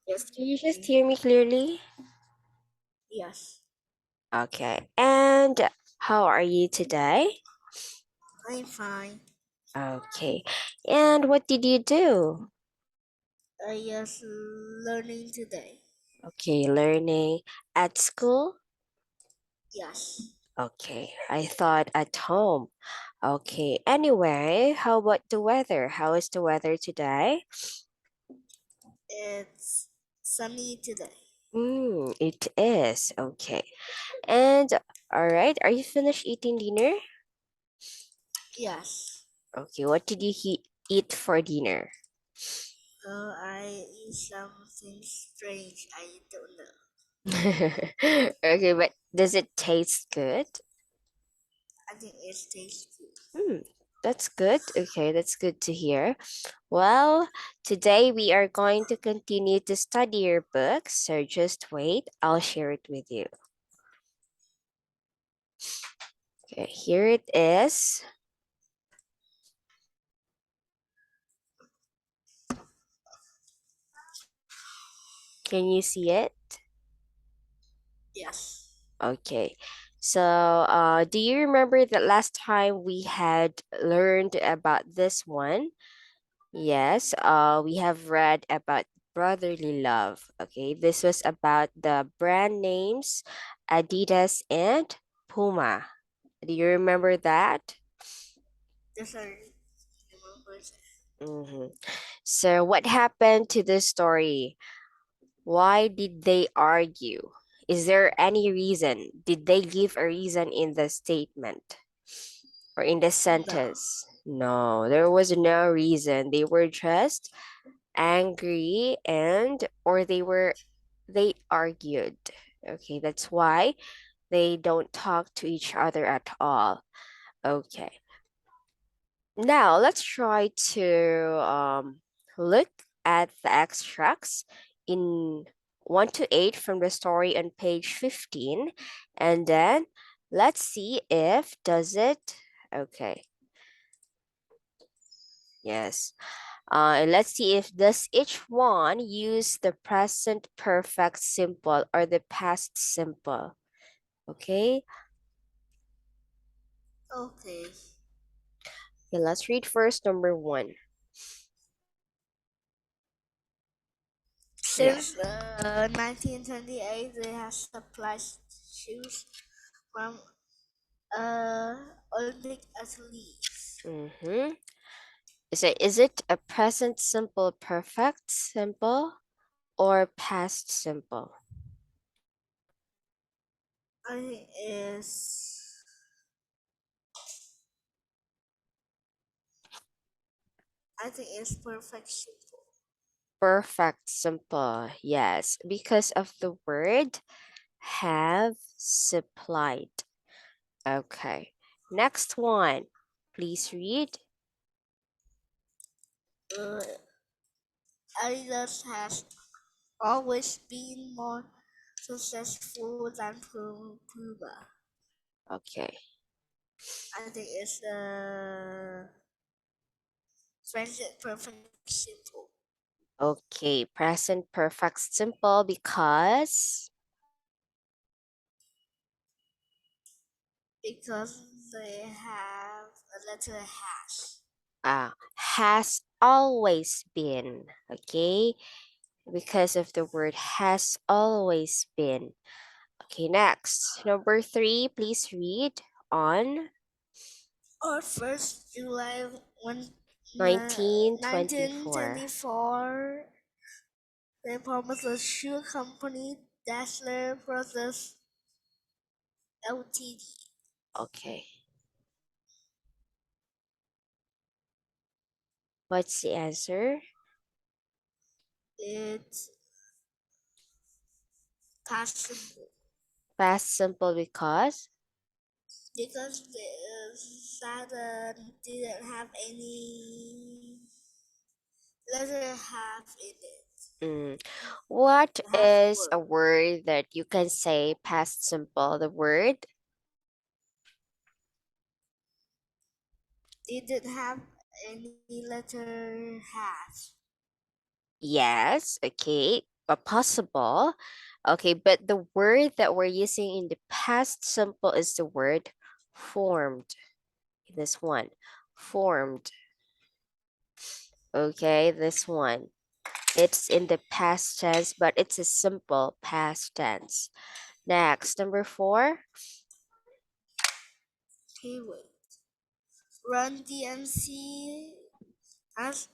Yes, can you just hear me clearly? Yes, Okay. And how are you today? I'm fine. Okay. And what did you do? I just learning today. Okay, learning at school? Yes, Okay, I thought at home. Okay, anyway, how about the weather? How is the weather today? it's sunny today. It is. Okay. And all right, are you finished eating dinner? Yes. Okay, what did you eat for dinner? I eat something strange. I don't know. Okay, but does it taste good? I think it tastes good. Hmm, that's good. Okay, that's good to hear. Well, today we are going to continue to study your book, so just wait, I'll share it with you. Okay, here it is. Can you see it? Yes. Okay. So, do you remember that last time we had learned about this one? Yes, we have read about brotherly love. Okay, this was about the brand names Adidas and Puma. Do you remember that? Just I remember that. Mm-hmm. So, what happened to this story? Why did they argue? Is there any reason? Did they give a reason in the statement or in the No. sentence? No, there was no reason. They were just angry and or they argued. Okay, that's why they don't talk to each other at all. Okay. Now let's try to look at the extracts in 1 to 8 from the story on page 15, and then let's see if does it. Okay. Yes. And let's see if does each one use the present perfect simple or the past simple. Okay. Okay. Okay, let's read first number 1. Yeah. Since 1928, they have supplied shoes from Olympic athletes. Mm-hmm. Is it a present simple perfect simple or past simple? I think is I think it's perfect simple. Perfect simple. Yes, because of the word have supplied. Okay. Next one. Please read. Uh, Adidas has always been more successful than Puma. Okay. I think it's present perfect simple Okay, present perfect simple because because they have a letter has always been. Okay, because of the word has always been. Okay, next. Number 3, please read on on July 1924. 1924. They promised the shoe company Dassler Brothers Ltd. Okay, what's the answer? It's possible Past simple because the Saturn didn't have any letter half in it. mm, what Half is word. a word that you can say past simple? The word Didn't have any letter half. yes. Okay, possible. Okay, but the word that we're using in the past simple is the word formed. This one, formed. Okay, this one. It's in the past tense, but it's a simple past tense. Next, number 4. Okay, wait. Run DMC has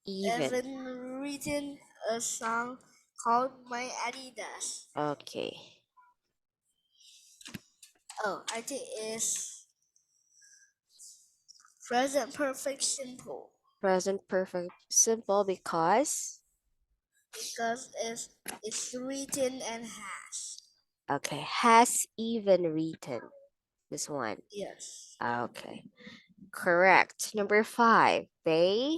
Even. even written a song called My Adidas. Okay. Oh, I think it's present perfect simple Present perfect simple because. because it's written and has. Okay, has even written. This one. Yes. Okay. Correct. Number 5. They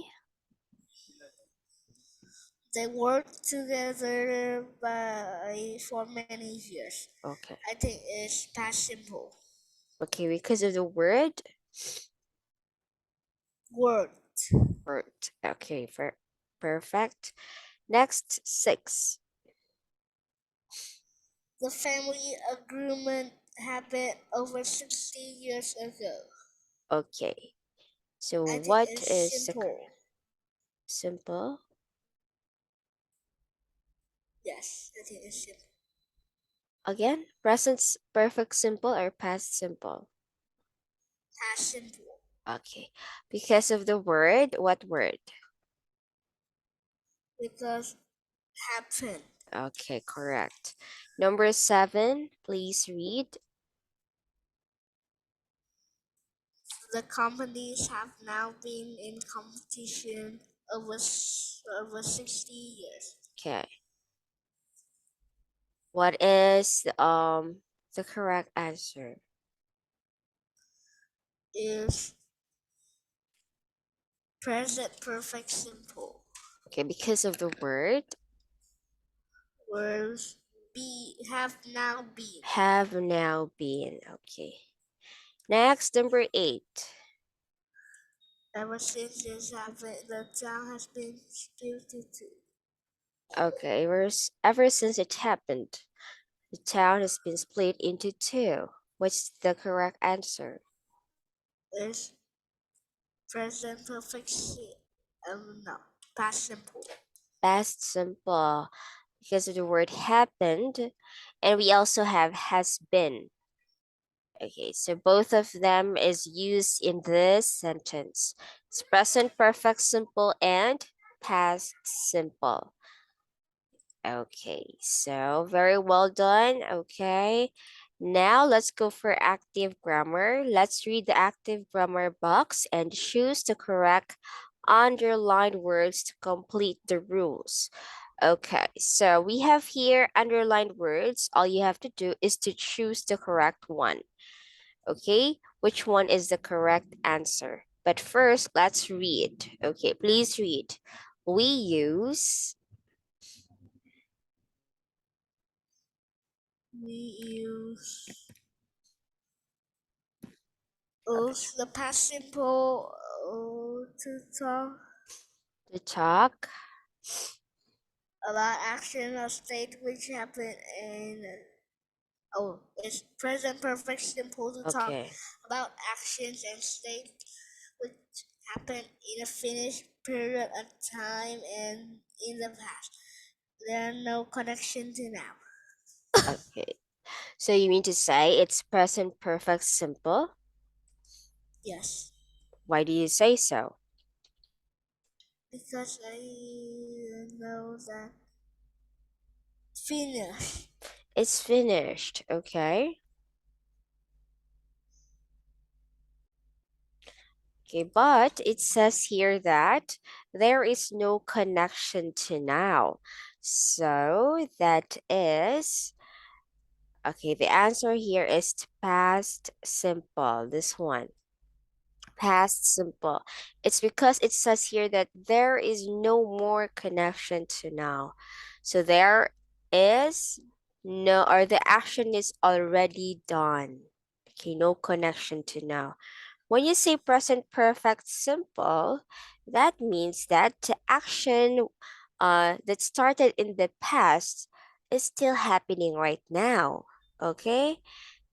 worked together for many years. Okay. I think it's past simple. Okay, because of the word Worked. worked. Okay, perfect. Next, 6. The family agreement happened over 60 years ago. Okay. So I think what it's is the simple. simple? Yes, I think it's simple. Again, present perfect simple or past simple? Past simple. Okay. Because of the word, what word? Because happened. Okay, correct. Number 7, please read. The companies have now been in competition over 60 years. Okay. What is the correct answer? Is present perfect simple. Okay, because of the word Words have now been. have now been. Okay. Next, number 8. Ever since this happened, the town has been split into two. Okay, ever since it happened, the town has been split into 2. What's the correct answer? Is present perfect no, past simple. Past simple, because of the word happened, and we also have has been. Okay, so both of them is used in this sentence. It's present perfect simple and past simple. Okay, so very well done. Okay, now let's go for active grammar. Let's read the active grammar box and choose the correct underlined words to complete the rules. Okay, so we have here underlined words. All you have to do is to choose the correct one. Okay, which one is the correct answer? But first, let's read. Okay, please read. We use. We Okay, use the past simple to talk to talk. about action or state which happened in. Oh, it's present perfect simple to talk Okay, about actions and state which happened in a finished period of time and in the past. There are no connection to now. okay. So you mean to say it's present perfect simple? Yes, Why do you say so? because I know that finish. It's finished, okay? Okay, but it says here that there is no connection to now. So that is, okay, the answer here is past simple, this one. Past simple. It's because it says here that there is no more connection to now. So there is no, or the action is already done. Okay, no connection to now. When you say present perfect simple, that means that the action that started in the past is still happening right now. Okay,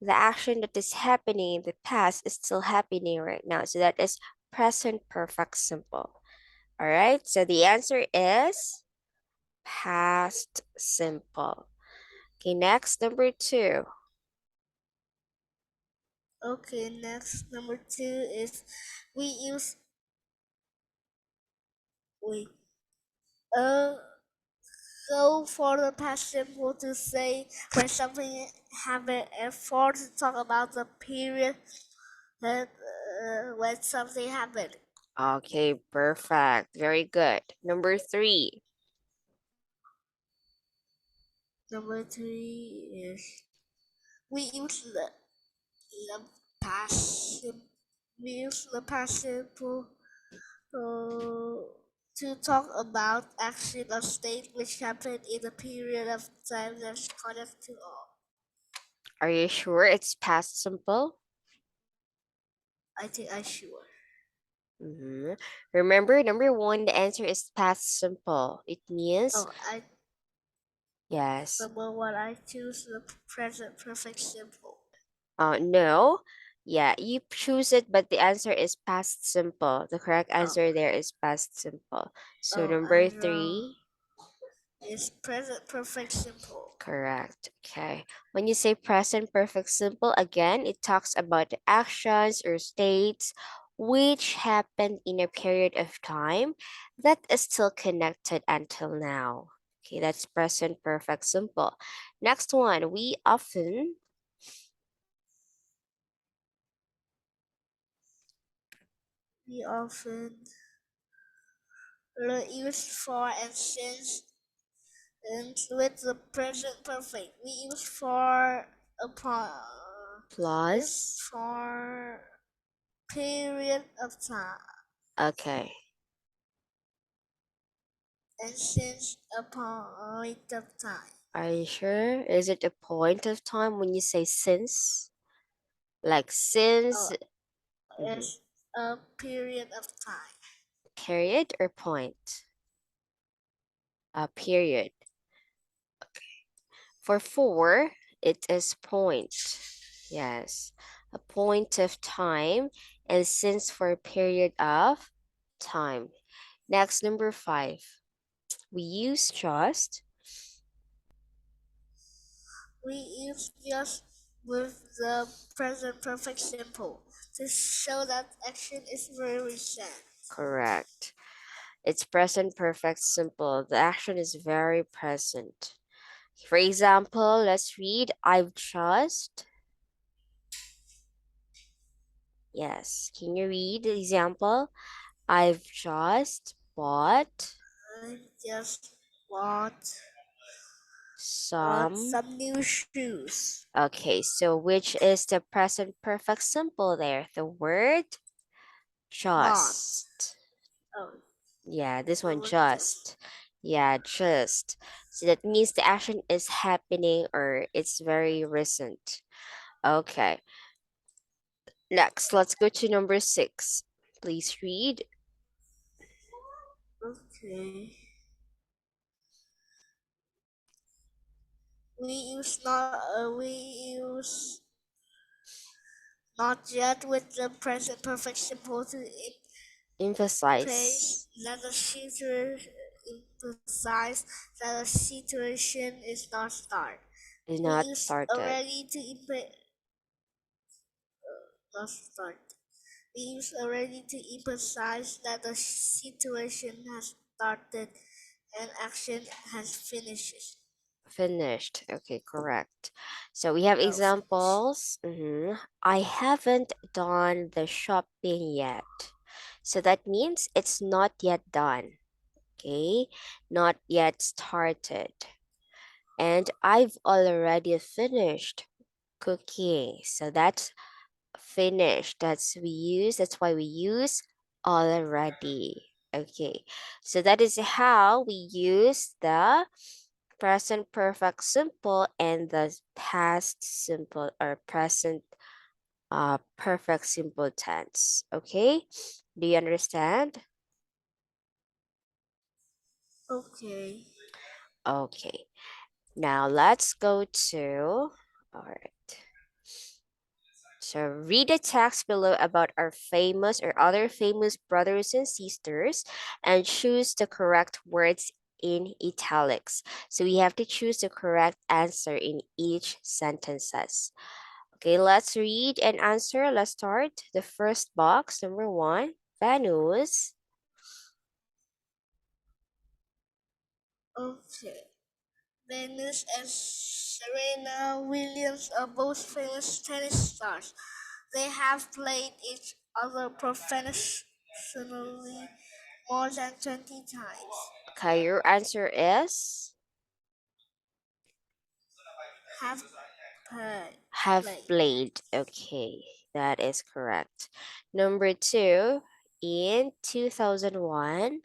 the action that is happening in the past is still happening right now. So that is present perfect simple. All right, so the answer is past simple. Okay, next, number two. Okay, next number two is we use wait. Uh, go for the past simple to say when something happened, and for to talk about the period that when something happened. Okay, perfect. Very good. Number three. Number three is we use the past we use the past simple to talk about action or state which happened in a period of time that's connected to all. Are you sure it's past simple? I think I sure. Remember, number one, the answer is past simple. It means, Oh, I yes. number one. I choose the present perfect simple. No. Yeah, you choose it, but the answer is past simple. The correct Oh, answer there is past simple. So oh, number I wrong. three, It's present perfect simple. correct. Okay. When you say present perfect simple, again, it talks about the actions or states which happened in a period of time that is still connected until now. Okay, that's present perfect simple. Next one, we often We often use for and since and with the present perfect. We use for upon is plus. for period of time Okay. and since a point of time. Are you sure? Is it a point of time when you say since? Like Oh, since, mhm, it's a period of time. period or point? A period. For four, it is point. Yes, a point of time. And since for a period of time. Next, number five. We use just. We use just with the present perfect simple to show that action is very recent. Correct. It's present perfect simple. The action is very present. For example, let's read I've just. Yes. Can you read the example? I've just bought I just bought some. some new shoes. Okay, so which is the present perfect simple there? The word Bought. just. Oh, Yeah, this the one word just. just. Yeah, just. So that means the action is happening or it's very recent. Okay, next, let's go to number six. Please read. Okay. We use not yet with the present perfect simple to Emphasize. place that the situation emphasize that the situation is not start. Is We not use started. already to not start. We use already to emphasize that the situation has started and action has finished. Finished. Okay, correct. So we have Oh, finished. examples. I haven't done the shopping yet. So that means it's not yet done. Okay, not yet started. And I've already finished cooking. So that's finished. That's why we use already. Okay, so that is how we use the present perfect simple and the past simple or present perfect simple tense. Okay, do you understand? Okay. Okay. Now let's go to, all right. So read the text below about our famous or other famous brothers and sisters and choose the correct words in italics. So we have to choose the correct answer in each sentences. Okay, let's read and answer. Let's start. The first box, number one, Venus. Okay. Venus and Serena Williams are both famous tennis stars. They have played each other professionally more than 20 times. Okay, your answer is Have played. have played. Okay, that is correct. Number two, in 2001,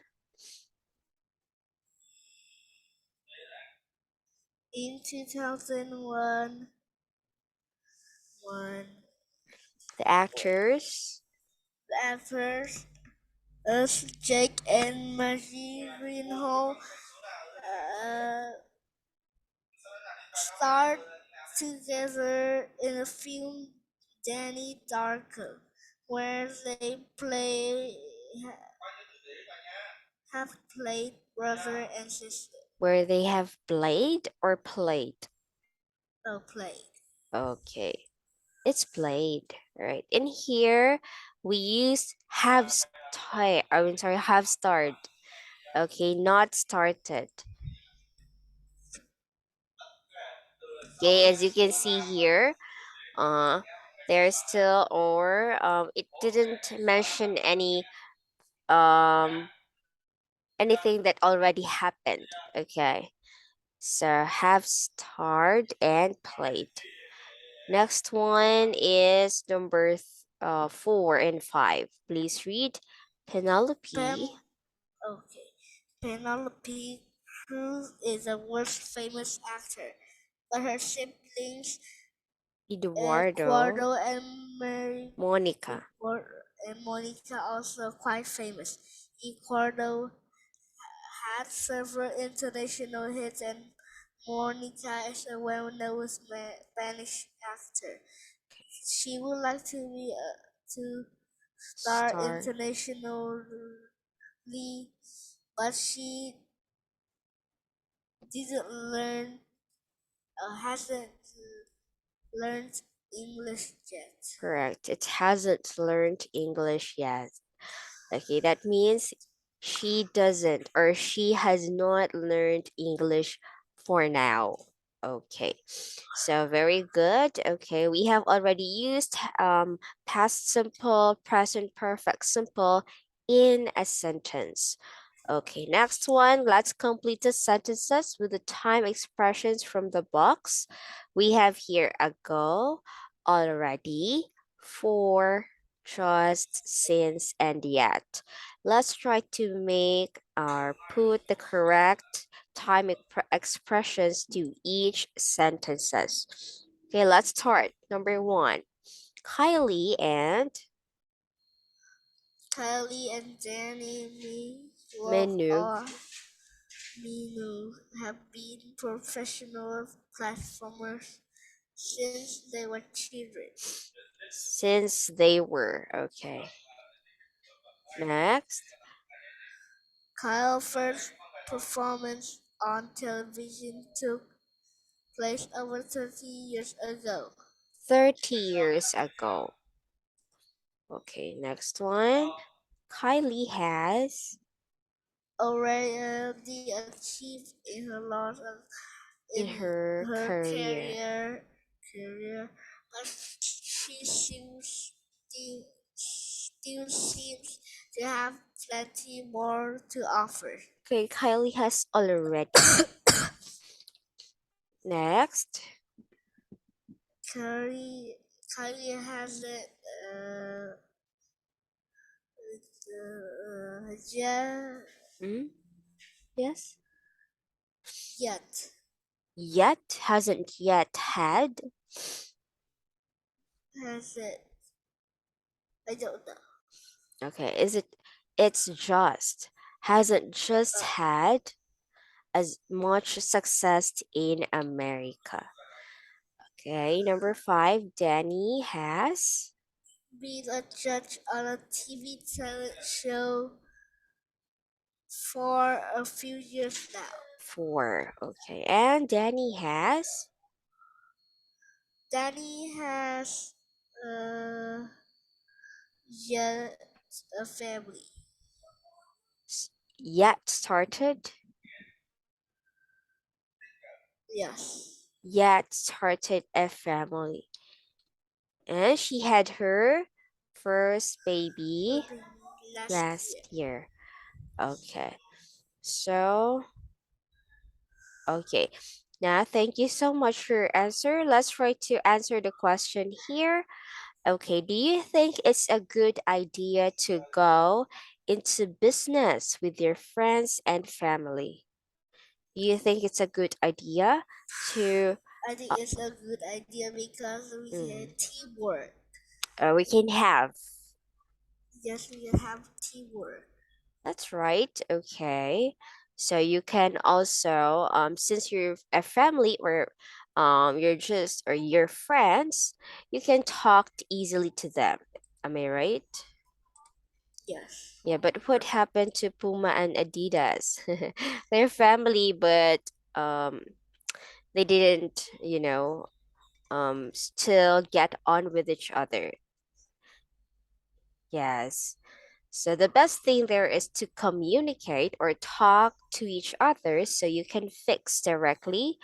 In 2001, the actors the actors as Jake and Maggie Gyllenhaal uh, starred together in a film Danny Darko, where they have played brother and sister. where they have played or played. Oh, played. Okay, it's played, right? In here, we use have start. I mean, sorry, have started. Okay, not started. Okay, as you can see here, uh, there's still or it didn't mention um anything that already happened. Okay, so have starred and played. Next one is number 4 and 5. Please read Pam. Penelope Okay. Penelope Cruz is the world's famous actor, but her siblings Eduardo Eduardo and Mary Monica. And Monica also quite famous. Eduardo had several international hits, and Monica is a well-known Spanish actor. She would like to star Star. internationally, but she didn't learn hasn't learned English yet. Correct. It hasn't learned English yet. Okay, that means she doesn't or she has not learned English for now. Okay, so very good. Okay, we have already used past simple, present perfect simple in a sentence. Okay, next one. Let's complete the sentences with the time expressions from the box. We have here ago, already, for, just, since, and yet. Let's try to make or put the correct time expressions to each sentences. Okay, let's start. Number one, Kylie and Kylie and Danny Meanwhile Menu are Minu have been professional platformers since they were children. since they were. Okay, next. Kyle's first performance on television took place over 30 years ago. 30 years ago. Okay, next one. Kylie has Already achieved in her lot of in in her her career. career, but she still seems to have plenty more to offer. Okay, Kylie has already. Next. Kylie, Kylie hasn't Hmm? Yes. yet. Yet hasn't yet had. Has it? I don't know. Okay, is it? It's just hasn't just Uh, had. as much success in America. Okay, number 5, Danny has been a judge on a TV talent show for a few years now. 4. Okay, and Danny has Danny has uh, yet a family. yet started Yes. a family. And she had her first baby Maybe last last year. year. Okay. So, okay. Now, thank you so much for your answer. Let's try to answer the question here. Okay, do you think it's a good idea to go into business with your friends and family? Do you think it's a good idea to I think uh, it's a good idea because we can mm, teamwork. we can have? Yes, we can have teamwork. That's right. Okay. So you can also, since you're a family or you're just or your friends, you can talk easily to them. Am I right? Yes. Yeah, but what happened to Puma and Adidas? They're family, but they didn't, still get on with each other. Yes. So the best thing there is to communicate or talk to each other so you can fix directly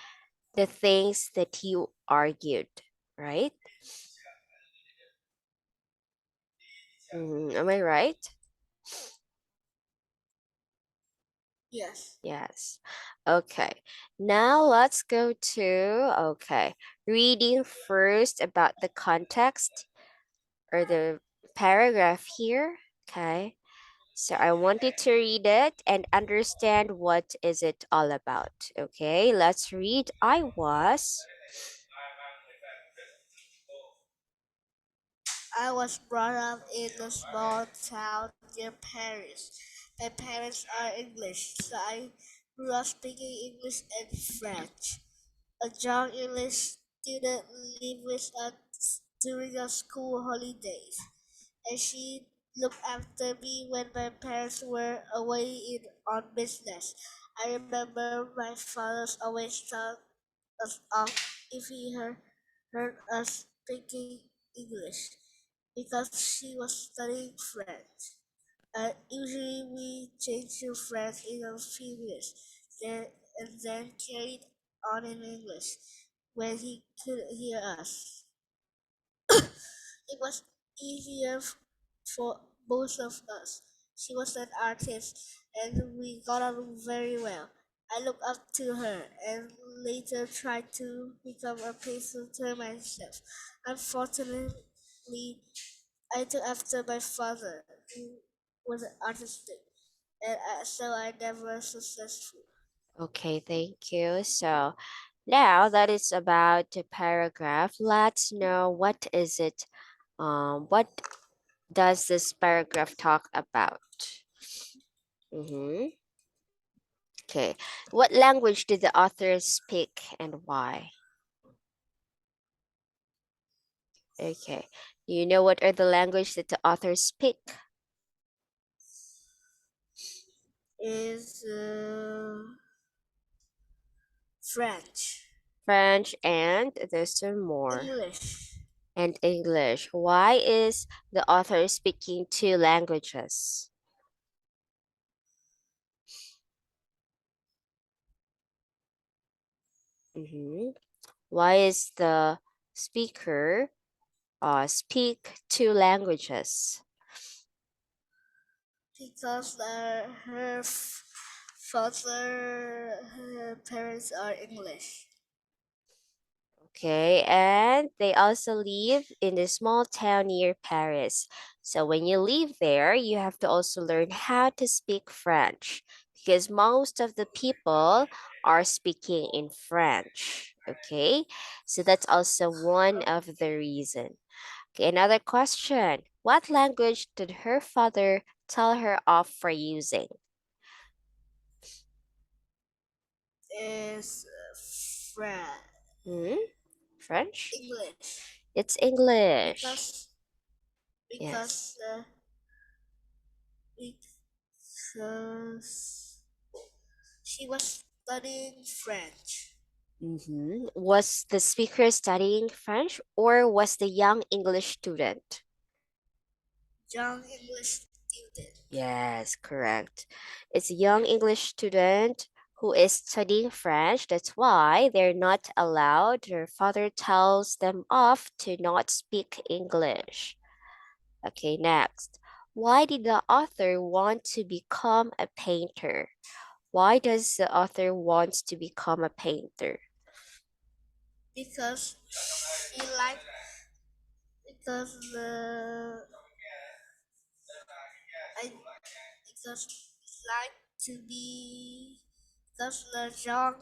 the things that you argued, right? Am I right? Yes. Yes. Okay. Now let's go to, okay, reading first about the context or the paragraph here. Okay. So I want you to read it and understand what is it all about. Okay, let's read. I was brought up in a small town near Paris. My parents are English, so I grew up speaking English and French. A young English student lived with us during the school holidays, and she looked after me when my parents were away on business. I remember my father always told us off if he heard us speaking English because she was studying French. Usually we changed to French in a few years, then, and then carried on in English when he could hear us. It was easier for both of us. She was an artist, and we got on very well. I looked up to her and later tried to become a painter myself. Unfortunately, I took after my father, who was artistic, and so I never successful. Okay, thank you. So now that is about the paragraph, let's know what is it, what does this paragraph talk about? Mm-hmm. Okay, what language did the author speak and why? Okay, do you know what are the language that the author speak? Is French, French and there's some more. English, And English. Why is the author speaking two languages? Mm-hmm. Why is the speaker speak two languages? because her parents are English. Okay, and they also live in a small town near Paris. So when you live there, you have to also learn how to speak French because most of the people are speaking in French. Okay, so that's also one of the reason. Okay, another question. What language did her father tell her off for using? is French. Hmm? French? English. It's English. Because Yes. because uh, because she was studying French. Was the speaker studying French or was the young English student? Young English student. Yes, correct. It's a young English student who is studying French. That's why they're not allowed. Their father tells them off to not speak English. Okay, next. Why did the author want to become a painter? Why does the author want to become a painter? Because she liked because the I because like to be because the young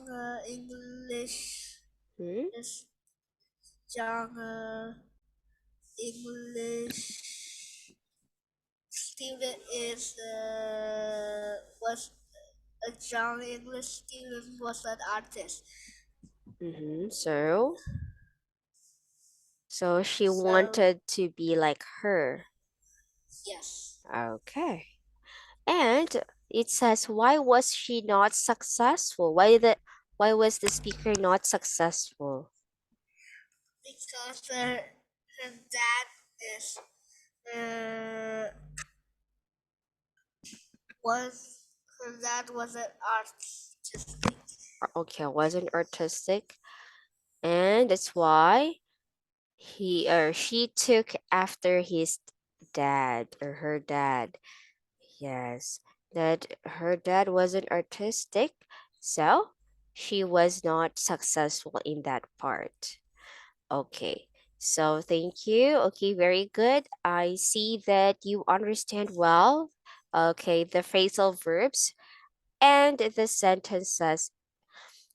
English Hmm? is young English student is was a young English student was an artist. So she So wanted to be like her. yes, Okay. And it says, why was she not successful? Why was the speaker not successful? because her dad is uh, was her dad was an artistic. Okay, wasn't artistic, and that's why he or she took after his dad or her dad. Yes, that her dad wasn't artistic, so she was not successful in that part. Okay, so thank you. Okay, very good. I see that you understand well. Okay, the phrasal verbs and the sentences.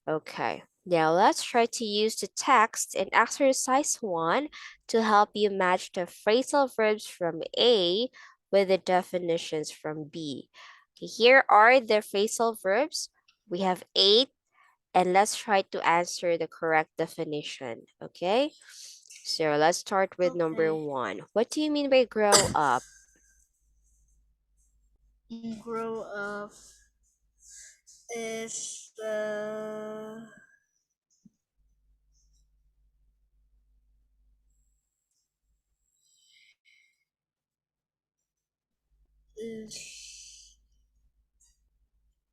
Okay, now let's try to use the text in exercise 1 to help you match the phrasal verbs from A with the definitions from B. Okay, here are the phrasal verbs. We have 8, and let's try to answer the correct definition. Okay, so let's start with number Okay, 1. What do you mean by grow up? grow up is is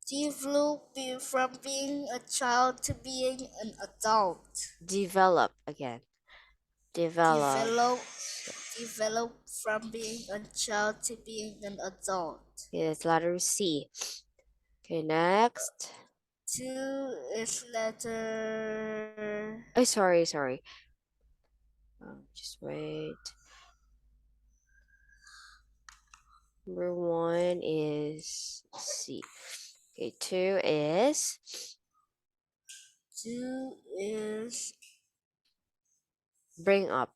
developing from being a child to being an adult. Develop again. Develop. Develop develop from being a child to being an adult. Yes, letter C. Okay, next. Two is letter Oh, sorry. Just wait. Number 1 is C. Okay, 2 is two is bring up.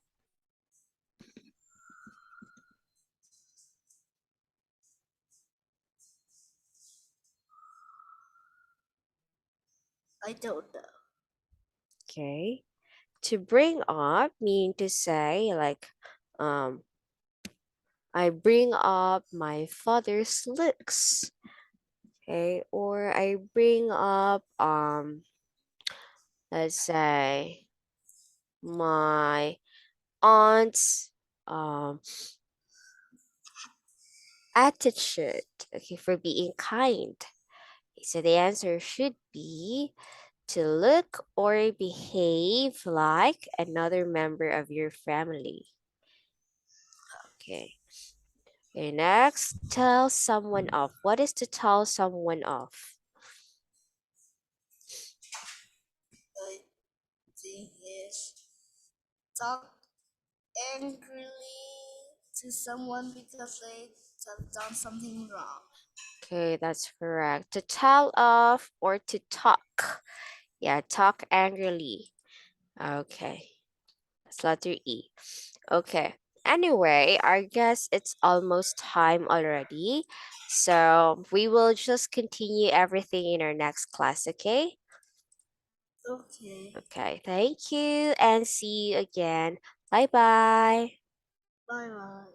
I don't know. Okay. To bring up mean to say like um I bring up my father's looks. Okay, or I bring up let's say my aunt's um attitude, okay, for being kind. Okay, so the answer should be to look or behave like another member of your family. Okay. Okay, next, tell someone off. What is to tell someone off? I think is talk angrily to someone because they have done something wrong. Okay, that's correct. To tell off or to talk. Yeah, talk angrily. Okay, that's letter E. Okay. Anyway, I guess it's almost time already. So we will just continue everything in our next class, okay? Okay. Okay, thank you and see you again. Bye bye. Bye bye.